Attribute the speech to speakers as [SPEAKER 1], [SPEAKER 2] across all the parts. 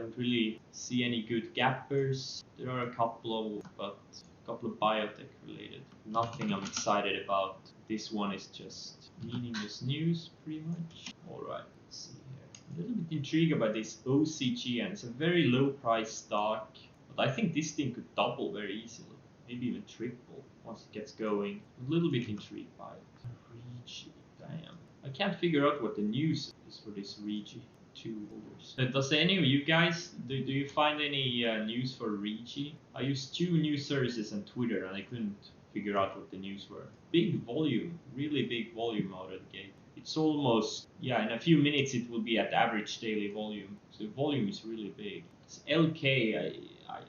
[SPEAKER 1] don't really see any good gappers. There are a couple of, but a couple of biotech related. Nothing I'm excited about. This one is just meaningless news, pretty much. All right, let's see here. A little bit intrigued about this OCG, and it's a very low price stock, but I think this thing could double very easily, maybe even triple once it gets going. A little bit intrigued by it. Regi, damn. I can't figure out what the news is for this Regi. 2 holders. Does any of you guys, do you find any news for Regi? I used 2 news services and Twitter and I couldn't figure out what the news were. Big volume, really big volume out of the gate. It's almost, yeah, in a few minutes it will be at average daily volume. So the volume is really big. It's LK,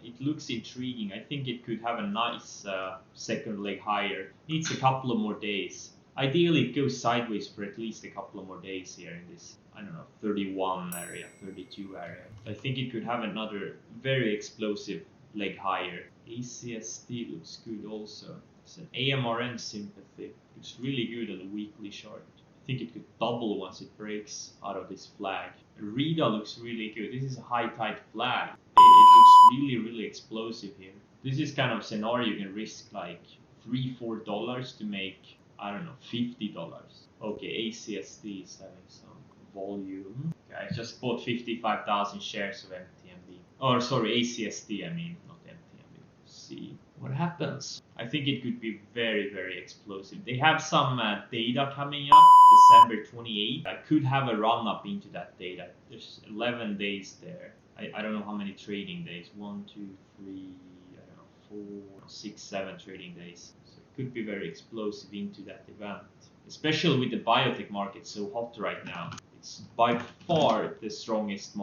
[SPEAKER 1] it looks intriguing. I think it could have a nice second leg higher. Needs a couple of more days. Ideally it goes sideways for at least a couple of more days here in this, I don't know, 31 area, 32 area. I think it could have another very explosive leg higher. ACSD looks good also. It's an AMRN sympathy. Looks really good on the weekly chart. I think it could double once it breaks out of this flag. RIDA looks really good. This is a high tide flag. It looks really explosive here. This is kind of scenario you can risk like $3-4 to make, I don't know, $50. Okay, ACSD is having some volume. Okay, I just bought 55,000 shares of MTMB. Or sorry, ACSD, I mean, not MTMB. See what happens. I think it could be very explosive. They have some data coming up December 28th. I could have a run up into that data. There's 11 days there. I don't know how many trading days. 1, 2, 3, I don't know, 4, 6, 7 trading days. So it could be very explosive into that event. Especially with the biotech market so hot right now. It's by far the strongest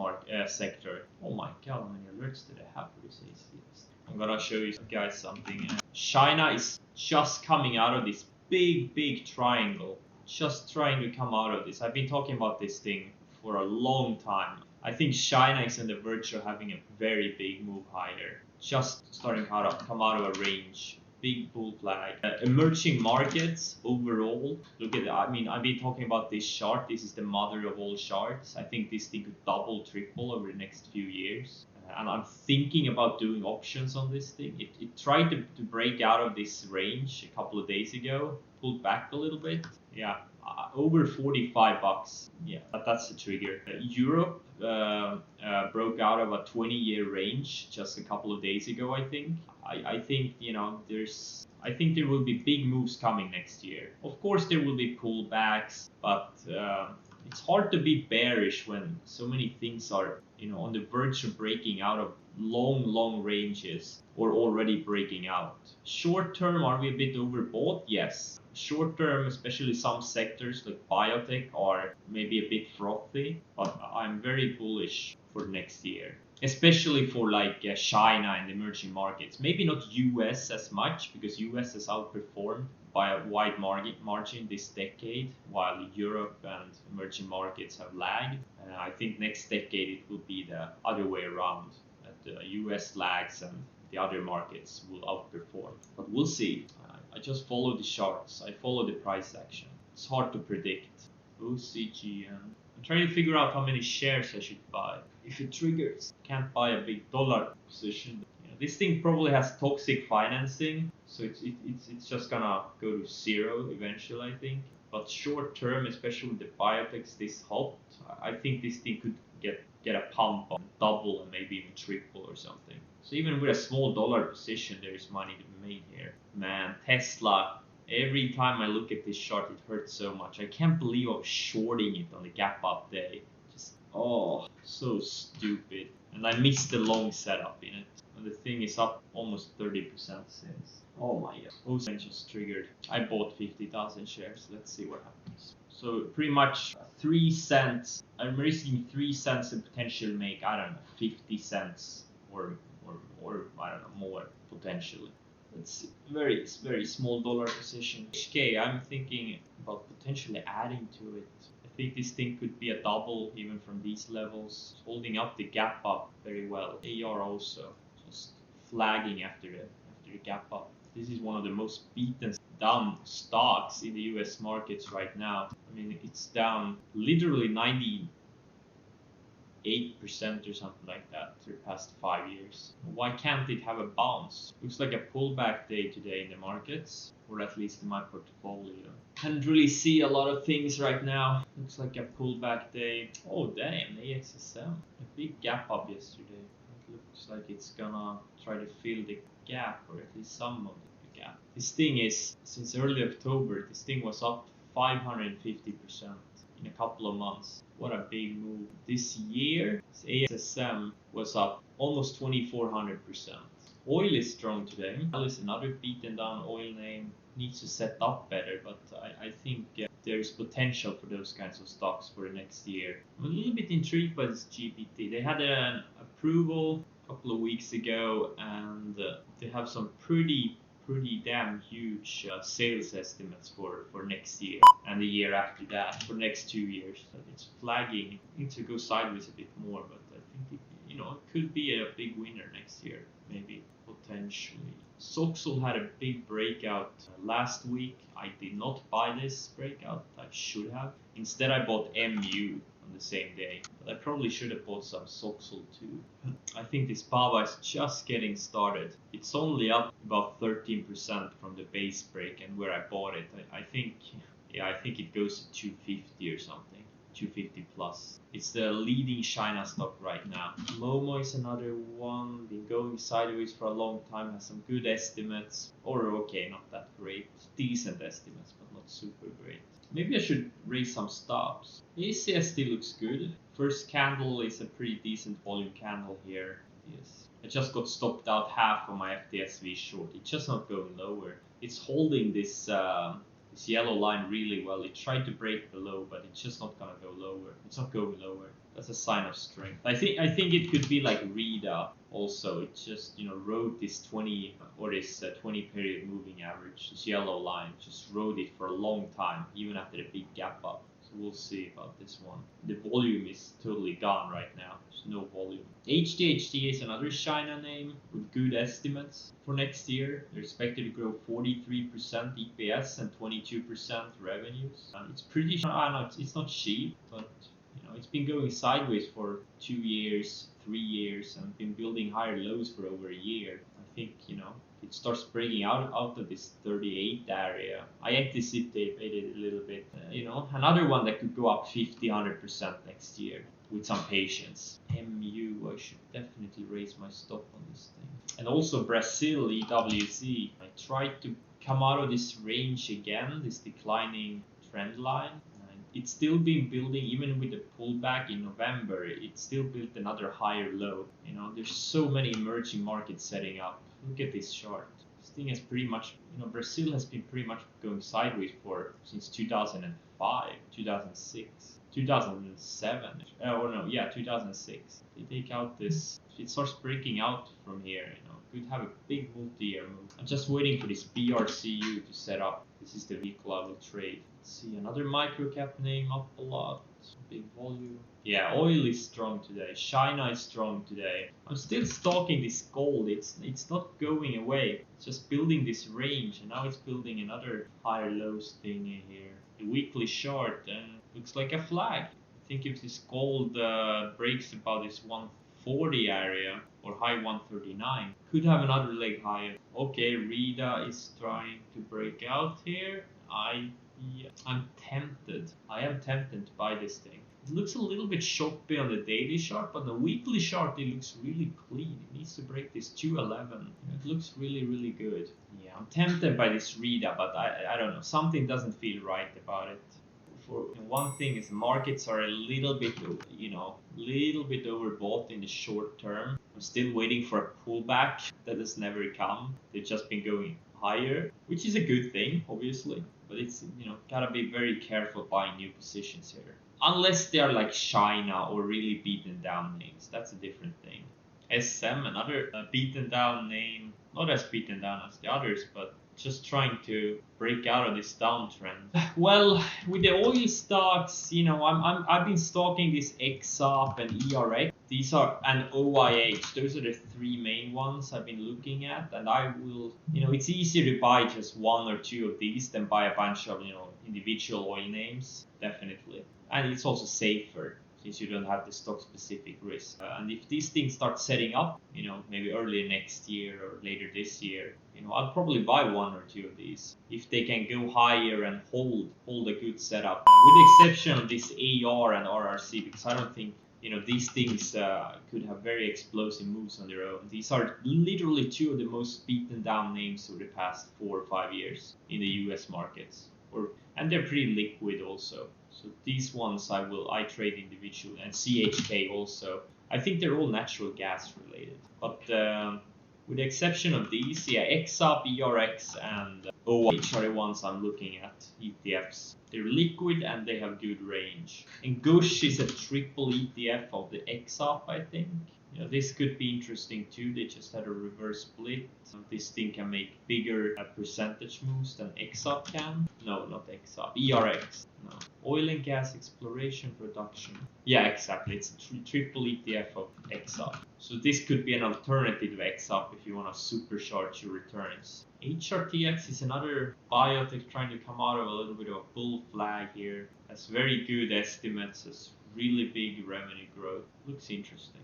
[SPEAKER 1] sector. Oh my god, how many alerts did I have for this ACS? I'm gonna show you guys something. China is just coming out of this big triangle. Just trying to come out of this. I've been talking about this thing for a long time. I think China is on the verge of having a very big move higher. Just starting to come out of a range. Big bull flag. Emerging markets overall. Look at that. I mean, I've been talking about this chart. This is the mother of all charts. I think this thing could double, triple over the next few years. And I'm thinking about doing options on this thing. It tried to break out of this range a couple of days ago. Pulled back a little bit. Yeah, over $45. Yeah, that's the trigger. Europe broke out of a 20-year range just a couple of days ago, I think. I think, you know, I think there will be big moves coming next year. Of course, there will be pullbacks, but it's hard to be bearish when so many things are, you know, on the verge of breaking out of long ranges or already breaking out. Short term, are we a bit overbought? Yes. Short term, especially some sectors like biotech are maybe a bit frothy, but I'm very bullish for next year. Especially for like China and emerging markets. Maybe not US as much, because US has outperformed by a wide margin this decade, while Europe and emerging markets have lagged. I think next decade it will be the other way around, that the US lags and the other markets will outperform. But we'll see. I just follow the charts. I follow the price action. It's hard to predict. OCG, and I'm trying to figure out how many shares I should buy. If it triggers, can't buy a big dollar position. You know, this thing probably has toxic financing, so it's just gonna go to zero eventually, I think. But short term, especially with the biotechs this hot, I think this thing could get a pump on double and maybe even triple or something. So even with a small dollar position, there is money to be made here. Man, Tesla. Every time I look at this chart, it hurts so much. I can't believe I was shorting it on the gap up day. Just, oh, so stupid. And I missed the long setup in it. And the thing is up almost 30% since. Oh my god. OCG just triggered. I bought 50,000 shares. Let's see what happens. So pretty much 3 cents. I'm risking 3 cents and potentially make, I don't know, 50 cents or I don't know, more potentially. It's very small dollar position. HK, I'm thinking about potentially adding to it. I think this thing could be a double even from these levels. It's holding up the gap up very well. AR also just flagging after the gap up. This is one of the most beaten down stocks in the US markets right now. I mean, it's down literally 90. 8% or something like that for the past 5 years. Why can't it have a bounce? Looks like a pullback day today in the markets, or at least in my portfolio. Can't really see a lot of things right now. Looks like a pullback day. Oh damn, AXSM. A big gap up yesterday. It looks like it's gonna try to fill the gap, or at least some of the gap. This thing is, since early October, this thing was up 550% in a couple of months. What a big move. This year, ASSM was up almost 2400%. Oil is strong today. Oil is another beaten down oil name. Needs to set up better, but I think there's potential for those kinds of stocks for the next year. I'm a little bit intrigued by this GPT. They had an approval a couple of weeks ago, and they have some pretty damn huge sales estimates for next year and the year after that, for next 2 years. So it's flagging. It needs to go sideways a bit more, but I think it could be a big winner next year, maybe, potentially. Soxol had a big breakout last week. I did not buy this breakout. I should have. Instead, I bought MU on the same day. But I probably should have bought some Soxol too. I think this BABA is just getting started. It's only up about 13% from the base break and where I bought it. I think it goes to 250 or something. 250 plus. It's the leading China stock right now. Momo is another one, been going sideways for a long time, has some good estimates, or okay, not that great, decent estimates, but not super great. Maybe I should raise some stops. ACS still looks good. First candle is a pretty decent volume candle here. Yes. I just got stopped out half of my FTSV short. It's just not going lower. It's holding this yellow line really well. It tried to break below, but it's just not gonna go lower. It's not going lower. That's a sign of strength. I think it could be like REDA also. It just rode this 20 or this 20 period moving average. This yellow line just rode it for a long time, even after the big gap up. So we'll see about this one. The volume is totally gone right now. There's no volume. HDHD is another China name with good estimates for next year. They're expected to grow 43% EPS and 22% revenues. It's pretty. It's not cheap, but it's been going sideways for 2 years, 3 years, and been building higher lows for over a year. I think it starts breaking out of this 38 area. I anticipated a little bit. Another one that could go up 50-100% next year with some patience. MU, I should definitely raise my stop on this thing. And also Brazil, EWZ. I tried to come out of this range again, this declining trend line. It's still been building, even with the pullback in November, it still built another higher low. There's so many emerging markets setting up. Look at this chart. This thing has pretty much, Brazil has been pretty much going sideways since 2005, 2006, 2007. 2006. They take out this, it starts breaking out from here, could have a big multi-year move. I'm just waiting for this BRCU to set up. This is the week level trade. Let's see, another microcap name up a lot. Big volume. Yeah, oil is strong today. China is strong today. I'm still stalking this gold. It's not going away. It's just building this range, and now it's building another higher lows thing in here. The weekly chart looks like a flag. I think if this gold breaks about this 140 area or high 139, could have another leg higher. Okay, REDA is trying to break out here. I'm tempted. I am tempted to buy this thing. It looks a little bit choppy on the daily chart, but the weekly chart, it looks really clean. It needs to break this 211. It looks really, really good. Yeah, I'm tempted by this REDA, but I don't know. Something doesn't feel right about it. For one thing is markets are a little bit overbought in the short term. I'm still waiting for a pullback that has never come. They've just been going higher, which is a good thing, obviously. But it's, gotta be very careful buying new positions here. Unless they are like China or really beaten down names. That's a different thing. SM, another beaten down name. Not as beaten down as the others, but just trying to break out of this downtrend. Well, with the oil stocks, I've been stalking this XOP and ERX. These are and OIH. Those are the three main ones I've been looking at, and I will. It's easier to buy just one or two of these than buy a bunch of individual oil names, definitely. And it's also safer. since you don't have the stock specific risk. And if these things start setting up, maybe early next year or later this year, I'll probably buy one or two of these if they can go higher and hold a good setup, with the exception of this AR and RRC, because I don't think these things could have very explosive moves on their own. These are literally two of the most beaten down names over the past 4 or 5 years in the US markets, and they're pretty liquid also. So these ones I trade individually, and CHK also. I think they're all natural gas related, but with the exception of these, XUP, ERX, and OH are the ones I'm looking at, ETFs. They're liquid and they have good range. And Gush is a triple ETF of the XUP, I think. This could be interesting too. They just had a reverse split. So this thing can make bigger percentage moves than XUP can. No, not XUP. ERX. No. Oil and gas exploration production. Yeah, exactly. It's a triple ETF of XUP. So this could be an alternative to XUP if you want to supercharge your returns. HRTX is another biotech trying to come out of a little bit of a bull flag here. Has very good estimates, has really big revenue growth. Looks interesting.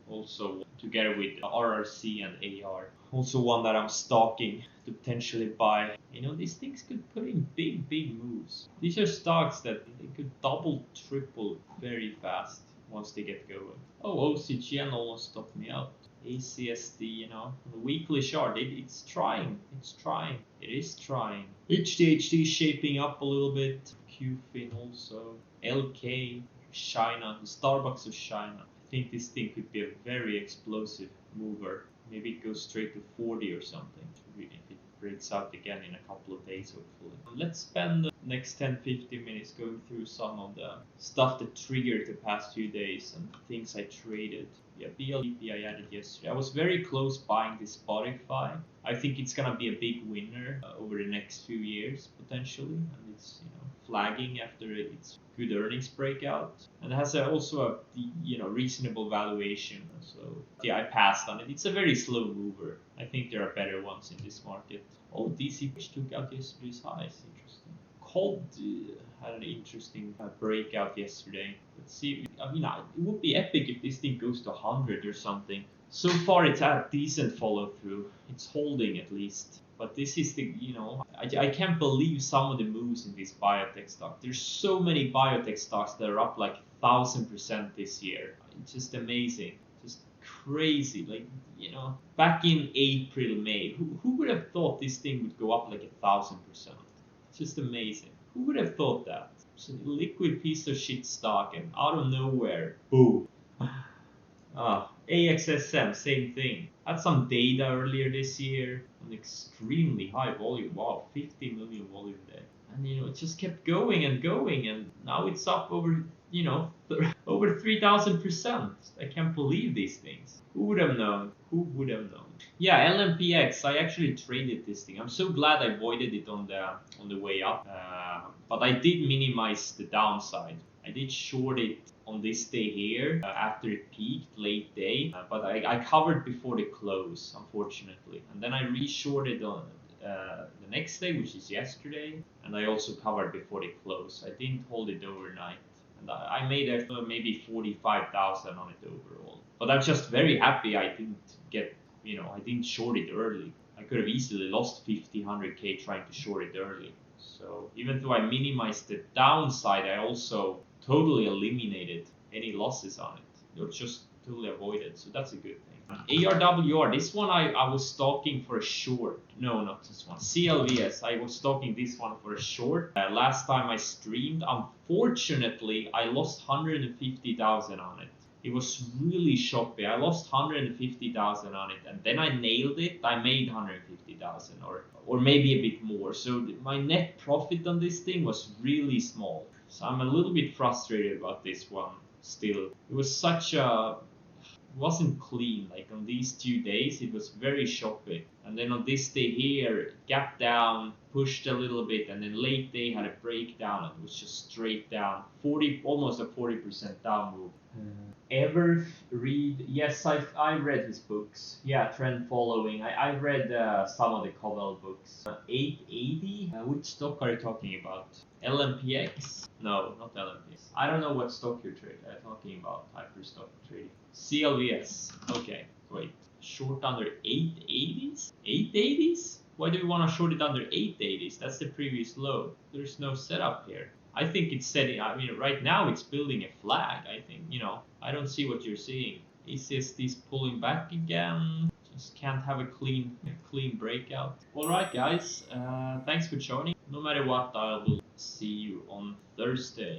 [SPEAKER 1] Also together with RRC and AR. Also one that I'm stalking to potentially buy. These things could put in big moves. These are stocks that they could double, triple very fast once they get going. Oh, OCGN almost stopped me out. ACSD, the weekly chart, it's trying. It is trying. HDHD is shaping up a little bit. QFIN also. LK, China, the Starbucks of China. I think this thing could be a very explosive mover. Maybe it goes straight to 40 or something. If it breaks out again in a couple of days, hopefully. Let's spend the next 10-15 minutes going through some of the stuff that triggered the past few days and things I traded. Yeah, BLP I added yesterday. I was very close buying this Spotify. I think it's gonna be a big winner over the next few years potentially, and it's flagging after its good earnings breakout, and it has also a reasonable valuation. So I passed on it. It's a very slow mover. I think there are better ones in this market. Oh, DC which took out yesterday's highs. Interesting. Cold had an interesting breakout yesterday. Let's see. It would be epic if this thing goes to 100 or something. So far, it's had a decent follow through. It's holding at least. But this is I can't believe some of the moves in this biotech stock. There's so many biotech stocks that are up like 1,000% this year. It's just amazing. Just crazy. Back in April, May, who would have thought this thing would go up like 1,000%? It's just amazing. Who would have thought that? It's a liquid piece of shit stock, and out of nowhere, boom. AXSM, same thing. Had some data earlier this year, an extremely high volume. Wow, 50 million volume there. And it just kept going, and now it's up over over 3,000%. I can't believe these things. Who would have known? Yeah, LMPX. I actually traded this thing. I'm so glad I avoided it on the way up. But I did minimize the downside. I did short it on this day here after it peaked late day, but I covered before the close, unfortunately, and then I re-shorted on the next day, which is yesterday, and I also covered before the close. I didn't hold it overnight, and I made maybe 45,000 on it overall. But I'm just very happy I didn't I didn't short it early. I could have easily lost 50, 100k trying to short it early. So even though I minimized the downside, I also totally eliminated any losses on it. Or just totally avoided. So that's a good thing. ARWR, this one I was stalking for a short. No, not this one. CLVS, I was stalking this one for a short. Last time I streamed, unfortunately, I lost 150,000 on it. It was really choppy. I lost 150,000 on it, and then I nailed it. I made 150,000 or maybe a bit more. So my net profit on this thing was really small. So I'm a little bit frustrated about this one still. It was such a wasn't clean. Like on these 2 days, it was very choppy. And then on this day here, gap down, pushed a little bit, and then late day had a breakdown and it was just straight down, almost a 40% down move. Ever read? Yes, I read his books. Yeah, Trend Following. I read some of the Covell books. 880. Which stock are you talking about? LMPX? No, not LMPX. I don't know what stock you're talking about. Hyperstock trading. CLVS. Okay, wait. Short under 880s? 880s? Why do we want to short it under 880s? That's the previous low. There's no setup here. I think it's setting. I mean, right now it's building a flag. I think, I don't see what you're seeing. ECSD's pulling back again. Just can't have a clean breakout. All right, guys. Thanks for joining. No matter what, I will see you on Thursday.